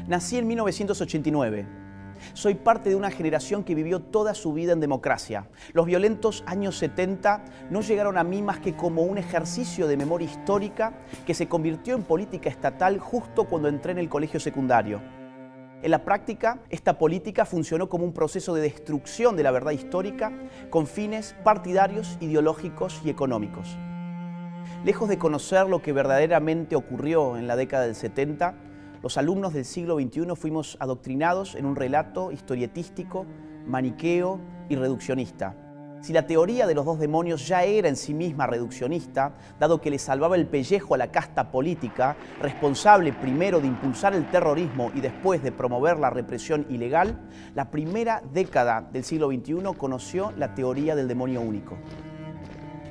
Nací en 1989. Soy parte de una generación que vivió toda su vida en democracia. Los violentos años 70 no llegaron a mí más que como un ejercicio de memoria histórica que se convirtió en política estatal justo cuando entré en el colegio secundario. En la práctica, esta política funcionó como un proceso de destrucción de la verdad histórica con fines partidarios, ideológicos y económicos. Lejos de conocer lo que verdaderamente ocurrió en la década del 70, los alumnos del siglo XXI fuimos adoctrinados en un relato historietístico, maniqueo y reduccionista. Si la teoría de los dos demonios ya era en sí misma reduccionista, dado que le salvaba el pellejo a la casta política, responsable primero de impulsar el terrorismo y después de promover la represión ilegal, la primera década del siglo XXI conoció la teoría del demonio único.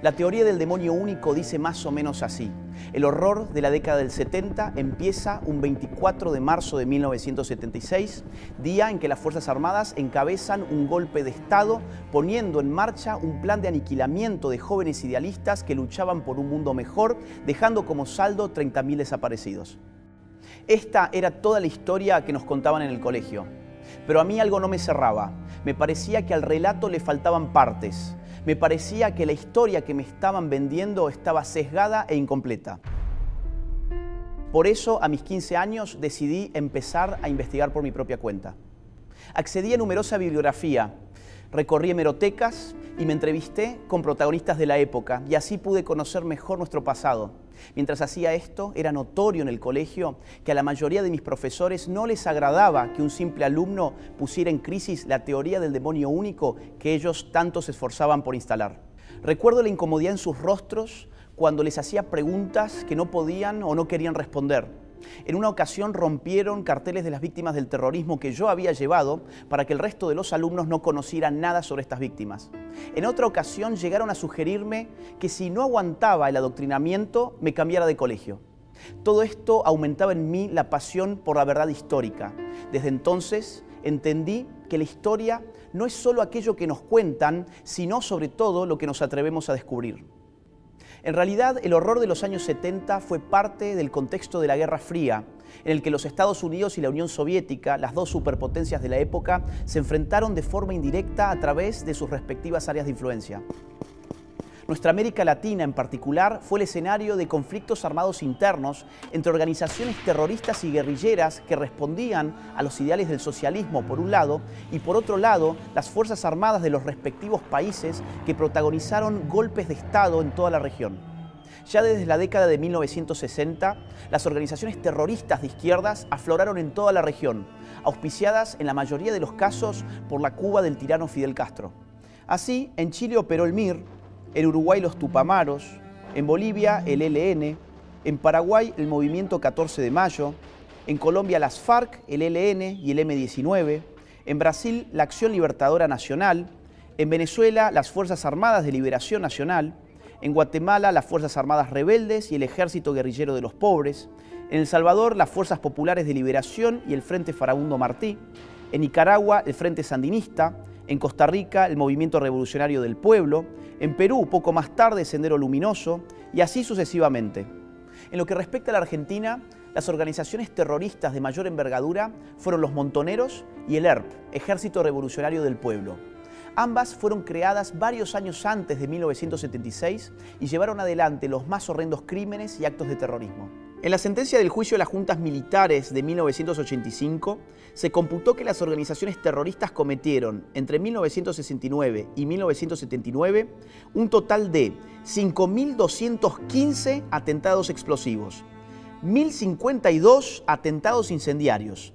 La teoría del demonio único dice más o menos así: el horror de la década del 70 empieza un 24 de marzo de 1976, día en que las Fuerzas Armadas encabezan un golpe de Estado, poniendo en marcha un plan de aniquilamiento de jóvenes idealistas que luchaban por un mundo mejor, dejando como saldo 30.000 desaparecidos. Esta era toda la historia que nos contaban en el colegio. Pero a mí algo no me cerraba. Me parecía que al relato le faltaban partes. Me parecía que la historia que me estaban vendiendo estaba sesgada e incompleta. Por eso, a mis 15 años, decidí empezar a investigar por mi propia cuenta. Accedí a numerosa bibliografía, recorrí hemerotecas y me entrevisté con protagonistas de la época, y así pude conocer mejor nuestro pasado. Mientras hacía esto, era notorio en el colegio que a la mayoría de mis profesores no les agradaba que un simple alumno pusiera en crisis la teoría del demonio único que ellos tanto se esforzaban por instalar. Recuerdo la incomodidad en sus rostros cuando les hacía preguntas que no podían o no querían responder. En una ocasión rompieron carteles de las víctimas del terrorismo que yo había llevado para que el resto de los alumnos no conocieran nada sobre estas víctimas. En otra ocasión llegaron a sugerirme que si no aguantaba el adoctrinamiento, me cambiara de colegio. Todo esto aumentaba en mí la pasión por la verdad histórica. Desde entonces entendí que la historia no es solo aquello que nos cuentan, sino sobre todo lo que nos atrevemos a descubrir. En realidad, el horror de los años 70 fue parte del contexto de la Guerra Fría, en el que los Estados Unidos y la Unión Soviética, las dos superpotencias de la época, se enfrentaron de forma indirecta a través de sus respectivas áreas de influencia. Nuestra América Latina, en particular, fue el escenario de conflictos armados internos entre organizaciones terroristas y guerrilleras que respondían a los ideales del socialismo, por un lado, y por otro lado, las Fuerzas Armadas de los respectivos países que protagonizaron golpes de Estado en toda la región. Ya desde la década de 1960, las organizaciones terroristas de izquierdas afloraron en toda la región, auspiciadas en la mayoría de los casos por la Cuba del tirano Fidel Castro. Así, en Chile operó el MIR, en Uruguay los Tupamaros, en Bolivia el ELN, en Paraguay el Movimiento 14 de Mayo, en Colombia las FARC, el ELN y el M-19, en Brasil la Acción Libertadora Nacional, en Venezuela las Fuerzas Armadas de Liberación Nacional, en Guatemala las Fuerzas Armadas Rebeldes y el Ejército Guerrillero de los Pobres, en El Salvador las Fuerzas Populares de Liberación y el Frente Farabundo Martí, en Nicaragua el Frente Sandinista, en Costa Rica el Movimiento Revolucionario del Pueblo, en Perú poco más tarde Sendero Luminoso y así sucesivamente. En lo que respecta a la Argentina, las organizaciones terroristas de mayor envergadura fueron los Montoneros y el ERP, Ejército Revolucionario del Pueblo. Ambas fueron creadas varios años antes de 1976 y llevaron adelante los más horrendos crímenes y actos de terrorismo. En la sentencia del juicio de las juntas militares de 1985, se computó que las organizaciones terroristas cometieron entre 1969 y 1979 un total de 5.215 atentados explosivos, 1.052 atentados incendiarios,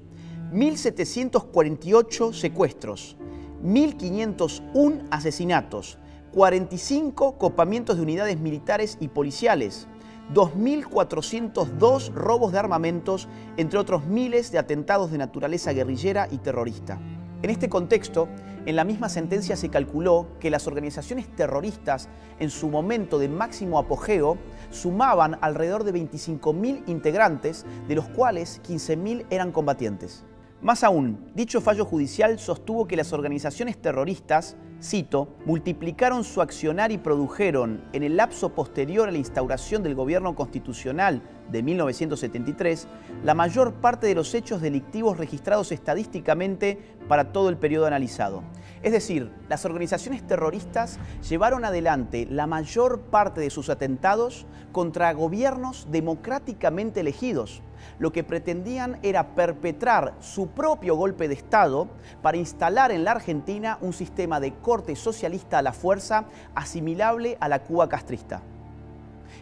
1.748 secuestros, 1.501 asesinatos, 45 copamientos de unidades militares y policiales, 2.402 robos de armamentos, entre otros miles de atentados de naturaleza guerrillera y terrorista. En este contexto, en la misma sentencia se calculó que las organizaciones terroristas, en su momento de máximo apogeo, sumaban alrededor de 25.000 integrantes, de los cuales 15.000 eran combatientes. Más aún, dicho fallo judicial sostuvo que las organizaciones terroristas, cito, multiplicaron su accionar y produjeron, en el lapso posterior a la instauración del gobierno constitucional de 1973, la mayor parte de los hechos delictivos registrados estadísticamente para todo el periodo analizado. Es decir, las organizaciones terroristas llevaron adelante la mayor parte de sus atentados contra gobiernos democráticamente elegidos. Lo que pretendían era perpetrar su propio golpe de Estado para instalar en la Argentina un sistema de corte socialista a la fuerza asimilable a la Cuba castrista.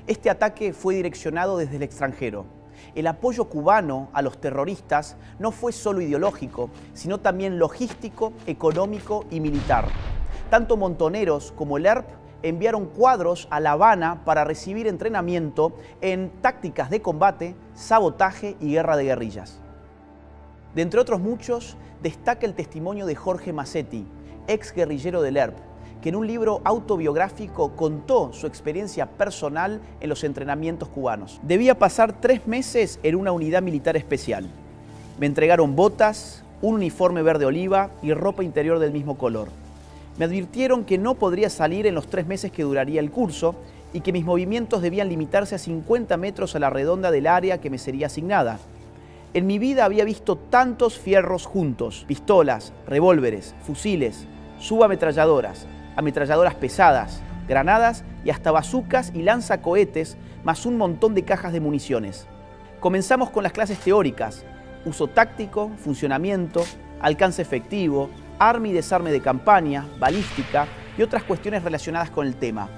Este ataque fue direccionado desde el extranjero. El apoyo cubano a los terroristas no fue solo ideológico, sino también logístico, económico y militar. Tanto Montoneros como el ERP enviaron cuadros a La Habana para recibir entrenamiento en tácticas de combate, sabotaje y guerra de guerrillas. De entre otros muchos, destaca el testimonio de Jorge Massetti, ex guerrillero del ERP, que en un libro autobiográfico contó su experiencia personal en los entrenamientos cubanos. Debía pasar 3 meses en una unidad militar especial. Me entregaron botas, un uniforme verde oliva y ropa interior del mismo color. Me advirtieron que no podría salir en los 3 meses que duraría el curso y que mis movimientos debían limitarse a 50 metros a la redonda del área que me sería asignada. En mi vida había visto tantos fierros juntos: pistolas, revólveres, fusiles, subametralladoras, ametralladoras pesadas, granadas y hasta bazucas y lanzacohetes, más un montón de cajas de municiones. Comenzamos con las clases teóricas: uso táctico, funcionamiento, alcance efectivo, arma y desarme de campaña, balística y otras cuestiones relacionadas con el tema.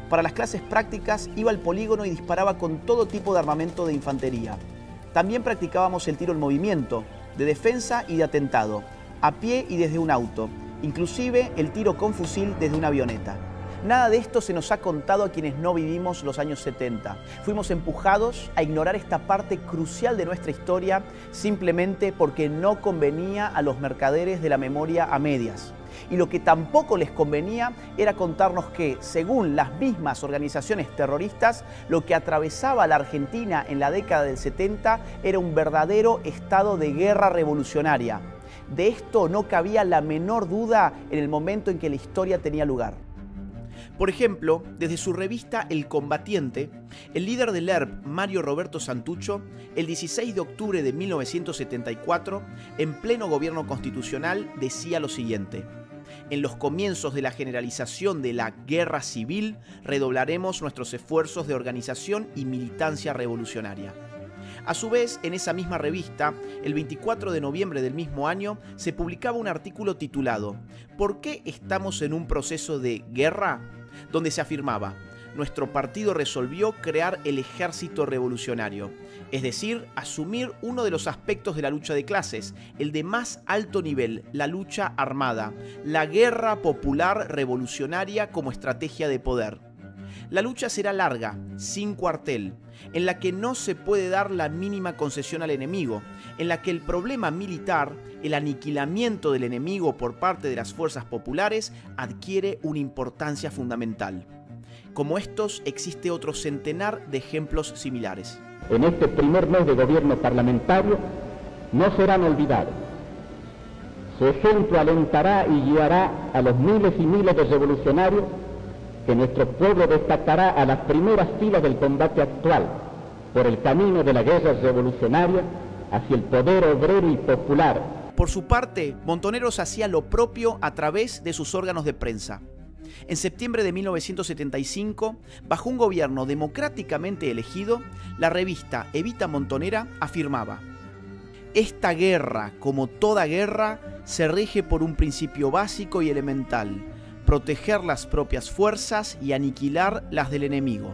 Para las clases prácticas iba al polígono y disparaba con todo tipo de armamento de infantería. También practicábamos el tiro en movimiento, de defensa y de atentado, a pie y desde un auto, inclusive el tiro con fusil desde una avioneta. Nada de esto se nos ha contado a quienes no vivimos los años 70. Fuimos empujados a ignorar esta parte crucial de nuestra historia simplemente porque no convenía a los mercaderes de la memoria a medias. Y lo que tampoco les convenía era contarnos que, según las mismas organizaciones terroristas, lo que atravesaba a la Argentina en la década del 70 era un verdadero estado de guerra revolucionaria. De esto no cabía la menor duda en el momento en que la historia tenía lugar. Por ejemplo, desde su revista El Combatiente, el líder del ERP, Mario Roberto Santucho, el 16 de octubre de 1974, en pleno gobierno constitucional, decía lo siguiente: en los comienzos de la generalización de la guerra civil, redoblaremos nuestros esfuerzos de organización y militancia revolucionaria. A su vez, en esa misma revista, el 24 de noviembre del mismo año, se publicaba un artículo titulado ¿Por qué estamos en un proceso de guerra?, donde se afirmaba: nuestro partido resolvió crear el ejército revolucionario, es decir, asumir uno de los aspectos de la lucha de clases, el de más alto nivel, la lucha armada, la guerra popular revolucionaria como estrategia de poder. La lucha será larga, sin cuartel, en la que no se puede dar la mínima concesión al enemigo, en la que el problema militar, el aniquilamiento del enemigo por parte de las fuerzas populares, adquiere una importancia fundamental. Como estos, existe otro centenar de ejemplos similares. En este primer mes de gobierno parlamentario no serán olvidados. Su ejemplo alentará y guiará a los miles y miles de revolucionarios que nuestro pueblo destacará a las primeras filas del combate actual por el camino de la guerra revolucionaria hacia el poder obrero y popular. Por su parte, Montoneros hacía lo propio a través de sus órganos de prensa. En septiembre de 1975, bajo un gobierno democráticamente elegido, la revista Evita Montonera afirmaba: esta guerra, como toda guerra, se rige por un principio básico y elemental: proteger las propias fuerzas y aniquilar las del enemigo.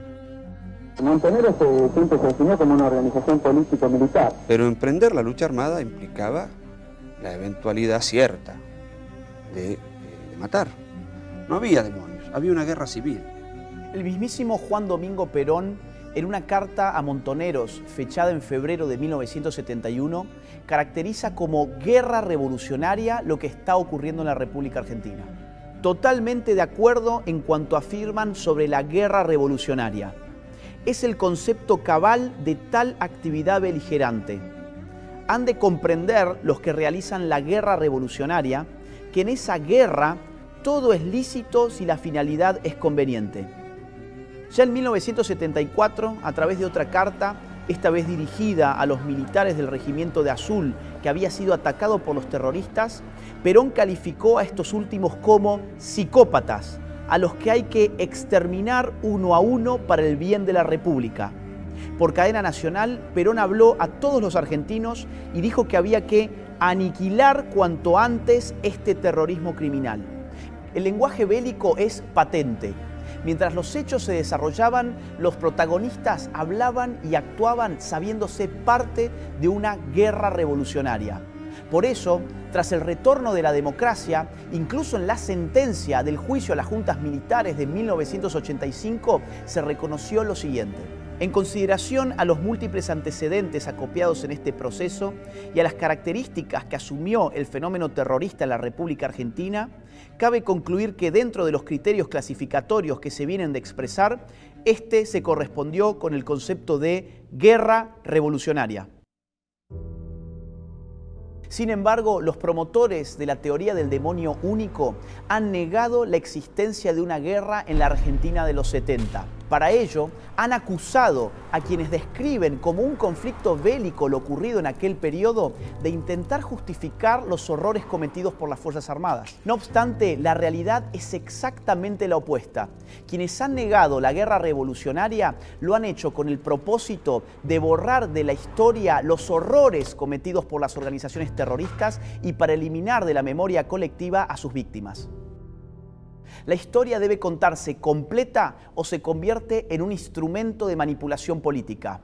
Montoneros siempre se definió como una organización político-militar. Pero emprender la lucha armada implicaba la eventualidad cierta de matar. No había demonios, había una guerra civil. El mismísimo Juan Domingo Perón, en una carta a Montoneros fechada en febrero de 1971, caracteriza como guerra revolucionaria lo que está ocurriendo en la República Argentina. Totalmente de acuerdo en cuanto afirman sobre la guerra revolucionaria. Es el concepto cabal de tal actividad beligerante. Han de comprender los que realizan la guerra revolucionaria que en esa guerra todo es lícito si la finalidad es conveniente. Ya en 1974, a través de otra carta, esta vez dirigida a los militares del Regimiento de Azul, que había sido atacado por los terroristas, Perón calificó a estos últimos como psicópatas, a los que hay que exterminar uno a uno para el bien de la República. Por cadena nacional, Perón habló a todos los argentinos y dijo que había que aniquilar cuanto antes este terrorismo criminal. El lenguaje bélico es patente. Mientras los hechos se desarrollaban, los protagonistas hablaban y actuaban sabiéndose parte de una guerra revolucionaria. Por eso, tras el retorno de la democracia, incluso en la sentencia del juicio a las juntas militares de 1985, se reconoció lo siguiente. En consideración a los múltiples antecedentes acopiados en este proceso y a las características que asumió el fenómeno terrorista en la República Argentina, cabe concluir que dentro de los criterios clasificatorios que se vienen de expresar, este se correspondió con el concepto de guerra revolucionaria. Sin embargo, los promotores de la teoría del demonio único han negado la existencia de una guerra en la Argentina de los 70. Para ello, han acusado a quienes describen como un conflicto bélico lo ocurrido en aquel periodo de intentar justificar los horrores cometidos por las Fuerzas Armadas. No obstante, la realidad es exactamente la opuesta. Quienes han negado la guerra revolucionaria lo han hecho con el propósito de borrar de la historia los horrores cometidos por las organizaciones terroristas y para eliminar de la memoria colectiva a sus víctimas. La historia debe contarse completa o se convierte en un instrumento de manipulación política.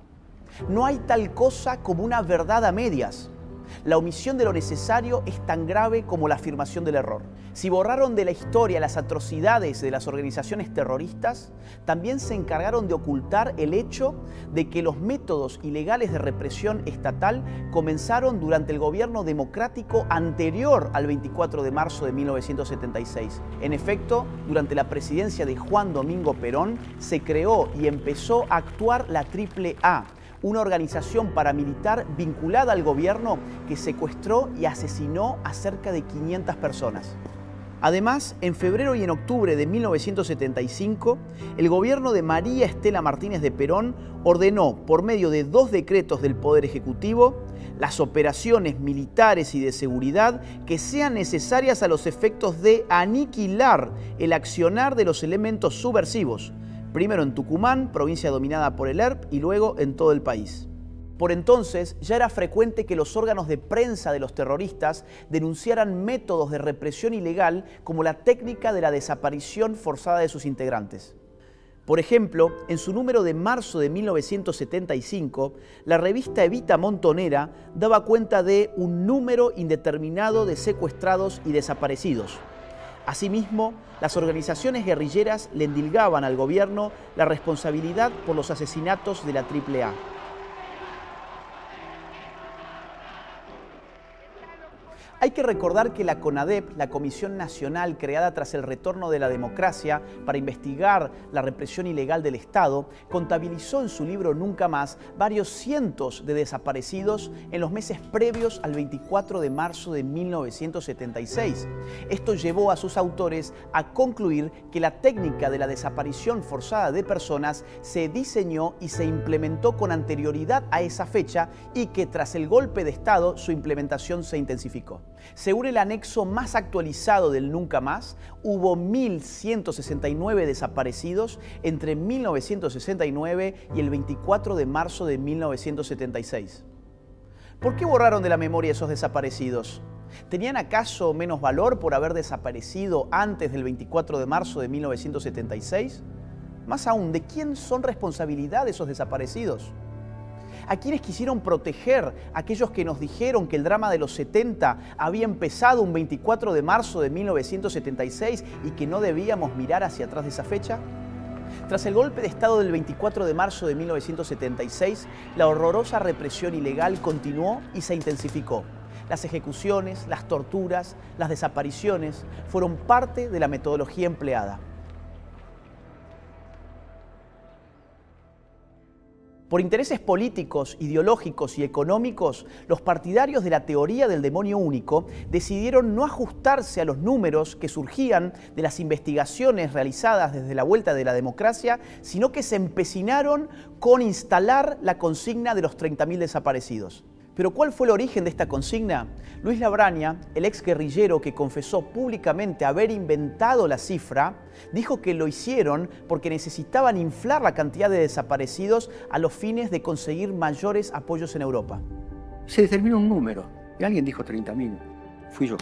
No hay tal cosa como una verdad a medias. La omisión de lo necesario es tan grave como la afirmación del error. Si borraron de la historia las atrocidades de las organizaciones terroristas, también se encargaron de ocultar el hecho de que los métodos ilegales de represión estatal comenzaron durante el gobierno democrático anterior al 24 de marzo de 1976. En efecto, durante la presidencia de Juan Domingo Perón, se creó y empezó a actuar la AAA, una organización paramilitar vinculada al gobierno que secuestró y asesinó a cerca de 500 personas. Además, en febrero y en octubre de 1975, el gobierno de María Estela Martínez de Perón ordenó, por medio de 2 decretos del Poder Ejecutivo, las operaciones militares y de seguridad que sean necesarias a los efectos de aniquilar el accionar de los elementos subversivos, primero en Tucumán, provincia dominada por el ERP, y luego en todo el país. Por entonces ya era frecuente que los órganos de prensa de los terroristas denunciaran métodos de represión ilegal como la técnica de la desaparición forzada de sus integrantes. Por ejemplo, en su número de marzo de 1975, la revista Evita Montonera daba cuenta de un número indeterminado de secuestrados y desaparecidos. Asimismo, las organizaciones guerrilleras le endilgaban al gobierno la responsabilidad por los asesinatos de la AAA. Hay que recordar que la CONADEP, la Comisión Nacional creada tras el retorno de la democracia para investigar la represión ilegal del Estado, contabilizó en su libro Nunca Más varios cientos de desaparecidos en los meses previos al 24 de marzo de 1976. Esto llevó a sus autores a concluir que la técnica de la desaparición forzada de personas se diseñó y se implementó con anterioridad a esa fecha y que tras el golpe de Estado su implementación se intensificó. Según el anexo más actualizado del Nunca Más, hubo 1.169 desaparecidos entre 1969 y el 24 de marzo de 1976. ¿Por qué borraron de la memoria esos desaparecidos? ¿Tenían acaso menos valor por haber desaparecido antes del 24 de marzo de 1976? Más aún, ¿de quién son responsabilidad esos desaparecidos? ¿A quienes quisieron proteger? ¿Aquellos que nos dijeron que el drama de los 70 había empezado un 24 de marzo de 1976 y que no debíamos mirar hacia atrás de esa fecha? Tras el golpe de Estado del 24 de marzo de 1976, la horrorosa represión ilegal continuó y se intensificó. Las ejecuciones, las torturas, las desapariciones fueron parte de la metodología empleada. Por intereses políticos, ideológicos y económicos, los partidarios de la teoría del demonio único decidieron no ajustarse a los números que surgían de las investigaciones realizadas desde la vuelta de la democracia, sino que se empecinaron con instalar la consigna de los 30.000 desaparecidos. ¿Pero cuál fue el origen de esta consigna? Luis Labraña, el ex guerrillero que confesó públicamente haber inventado la cifra, dijo que lo hicieron porque necesitaban inflar la cantidad de desaparecidos a los fines de conseguir mayores apoyos en Europa. Se determinó un número y alguien dijo 30.000. Fui yo.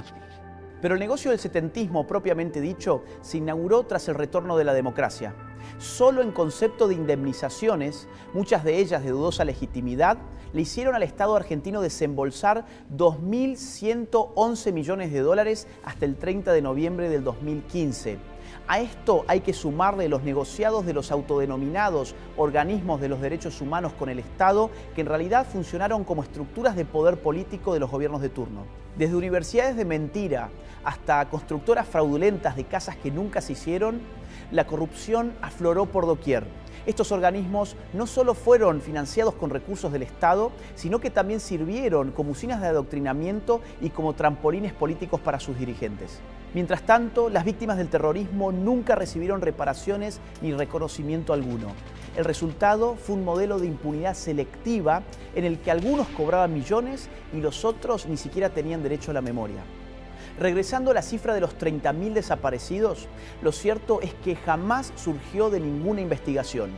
Pero el negocio del setentismo, propiamente dicho, se inauguró tras el retorno de la democracia. Solo en concepto de indemnizaciones, muchas de ellas de dudosa legitimidad, le hicieron al Estado argentino desembolsar 2.111 millones de dólares hasta el 30 de noviembre del 2015. A esto hay que sumarle los negociados de los autodenominados organismos de los derechos humanos con el Estado, que en realidad funcionaron como estructuras de poder político de los gobiernos de turno. Desde universidades de mentira hasta constructoras fraudulentas de casas que nunca se hicieron, la corrupción afloró por doquier. Estos organismos no solo fueron financiados con recursos del Estado, sino que también sirvieron como usinas de adoctrinamiento y como trampolines políticos para sus dirigentes. Mientras tanto, las víctimas del terrorismo nunca recibieron reparaciones ni reconocimiento alguno. El resultado fue un modelo de impunidad selectiva en el que algunos cobraban millones y los otros ni siquiera tenían derecho a la memoria. Regresando a la cifra de los 30.000 desaparecidos, lo cierto es que jamás surgió de ninguna investigación.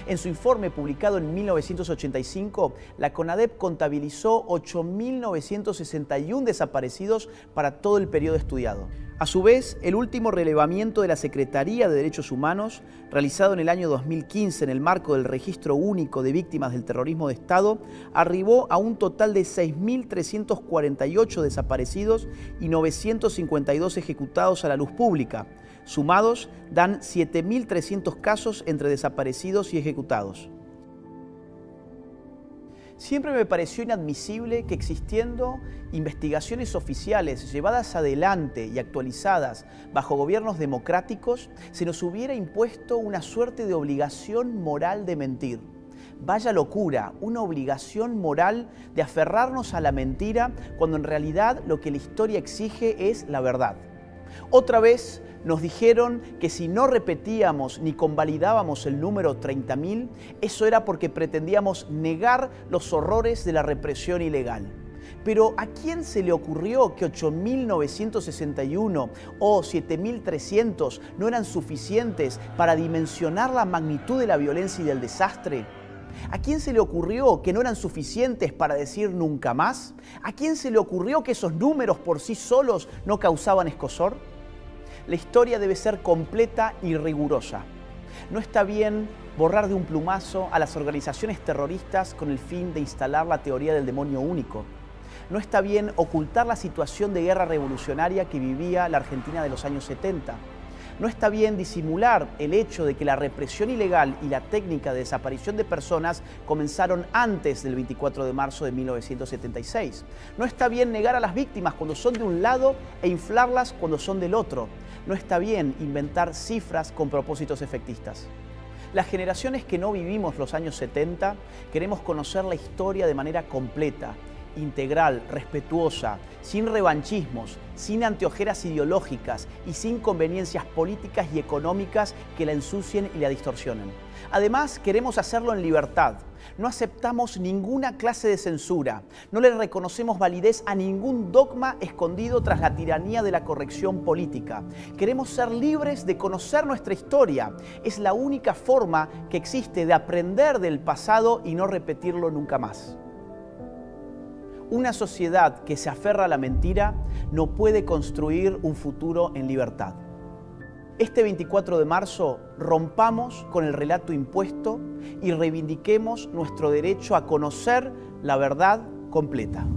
En su informe publicado en 1985, la CONADEP contabilizó 8.961 desaparecidos para todo el periodo estudiado. A su vez, el último relevamiento de la Secretaría de Derechos Humanos, realizado en el año 2015 en el marco del Registro Único de Víctimas del Terrorismo de Estado, arribó a un total de 6.348 desaparecidos y 952 ejecutados a la luz pública. Sumados, dan 7.300 casos entre desaparecidos y ejecutados. Siempre me pareció inadmisible que existiendo investigaciones oficiales llevadas adelante y actualizadas bajo gobiernos democráticos, se nos hubiera impuesto una suerte de obligación moral de mentir. Vaya locura, una obligación moral de aferrarnos a la mentira cuando en realidad lo que la historia exige es la verdad. Otra vez nos dijeron que si no repetíamos ni convalidábamos el número 30.000, eso era porque pretendíamos negar los horrores de la represión ilegal. Pero ¿a quién se le ocurrió que 8.961 o 7.300 no eran suficientes para dimensionar la magnitud de la violencia y del desastre? ¿A quién se le ocurrió que no eran suficientes para decir nunca más? ¿A quién se le ocurrió que esos números por sí solos no causaban escozor? La historia debe ser completa y rigurosa. No está bien borrar de un plumazo a las organizaciones terroristas con el fin de instalar la teoría del demonio único. No está bien ocultar la situación de guerra revolucionaria que vivía la Argentina de los años 70. No está bien disimular el hecho de que la represión ilegal y la técnica de desaparición de personas comenzaron antes del 24 de marzo de 1976. No está bien negar a las víctimas cuando son de un lado e inflarlas cuando son del otro. No está bien inventar cifras con propósitos efectistas. Las generaciones que no vivimos los años 70 queremos conocer la historia de manera completa, integral, respetuosa, sin revanchismos, sin anteojeras ideológicas y sin conveniencias políticas y económicas que la ensucien y la distorsionen. Además, queremos hacerlo en libertad. No aceptamos ninguna clase de censura. No le reconocemos validez a ningún dogma escondido tras la tiranía de la corrección política. Queremos ser libres de conocer nuestra historia. Es la única forma que existe de aprender del pasado y no repetirlo nunca más. Una sociedad que se aferra a la mentira no puede construir un futuro en libertad. Este 24 de marzo rompamos con el relato impuesto y reivindiquemos nuestro derecho a conocer la verdad completa.